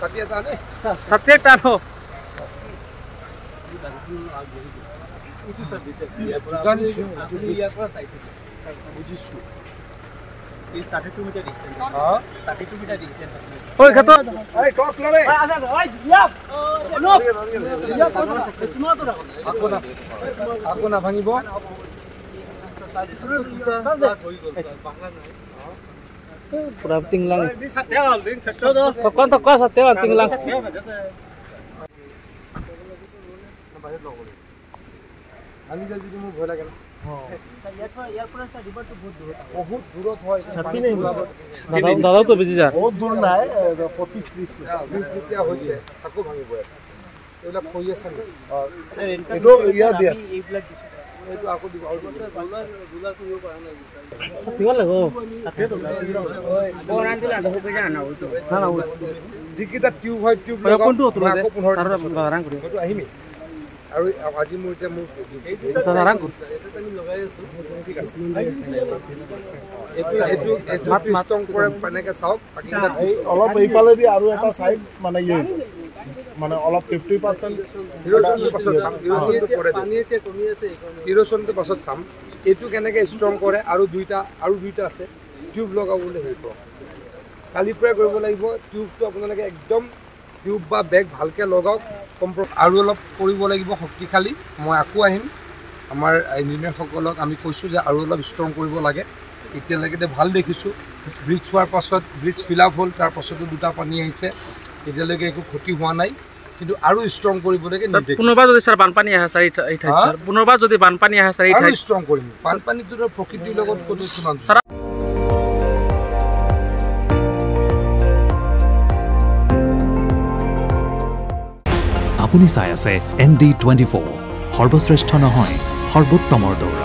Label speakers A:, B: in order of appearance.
A: Satya Tane.
B: Satya Tano.
A: It is a bit of is 32 meter distance. 32 meter distance.
B: Oi, Gato.
A: Hey, toss lare. No. Ako na bhangibo.
B: Pura tinglang. Tokon Satya tinglang.
A: আমি যদি মোৰ ভয় লাগে না বহুত দূৰত হয়
B: দাদাও তো বেশি যায়
A: বহুত দূৰ নাই 25-30 মিটাৰ যেতিয়া হৈছে আকৌ ভাঙিব এইবিলাক কৈ আছে এইটো ইয়াত দিছ এইটো আকৌ দিব আৰু ৰুলাৰ কৰিব পৰা নাই
B: সত্যি লাগো
A: তাতে তো বৰান দিলা দেখো পইচা না হইতো না যিকিটা টিউব হয় টিউব
B: কোনটো তোলা আকৌ 15 দাদাৰাং কৰি
A: এইটো আহিমি আৰু আজি মোৰ এতিয়া মোৰ
B: দাদাৰাং কৰি
A: এটা আমি লগাই আছো ঠিক আছে এইটো ষ্ট্ৰং কৰে পানেকে চাওক এই অলপ এইফালে দি আৰু এটা সাইড মানে ইয়ে মানে অলপ 50% ইৰোশনটো পাছত চাম ইৰোশনটো কৰে পানীতে কমি আছে ইৰোশনটো পাছত চাম এইটো কেনেকে ষ্ট্ৰং কৰে আৰু দুইটা আছে টিউব লগাবলৈ হেৰি কৰক কালি পৰা কৰিব লাগিব টিউবটো আপোনালোকে একদম টিউব বা বেগ ভালকে লগাওক আৰু অলপ কৰিব লাগিব শক্তিশালী মই আকৌ আহিম আমাৰ ইঞ্জিনিয়াৰসকলক আমি কৈছোঁ যে আৰু অলপ ষ্ট্ৰং কৰিব লাগে এতিয়ালৈকে ভাল দেখিছোঁ ব্ৰিজ হোৱাৰ পাছত ব্ৰিজ ফিল আপ হ'ল তাৰ পাছতো দুটা পানী আহিছে এতিয়ালৈকে একো ক্ষতি হোৱা নাই কিন্তু আৰু ষ্ট্ৰং কৰিব লাগে
B: পুনৰবাৰ যদি স্যাৰ বানপানী আহে স্যাৰ এই ঠাইত স্যাৰ পুনৰবাৰ যদি বানপানী আহে স্যাৰ এই ঠাইত
A: ষ্ট্ৰং কৰিম বানপানীটো প্ৰকৃতিৰ লগত কোনো সমান
C: আপুনি চাই আছে ND24 সৰ্বশ্ৰেষ্ঠ নহয় সৰ্বোত্তমৰ দৌৰ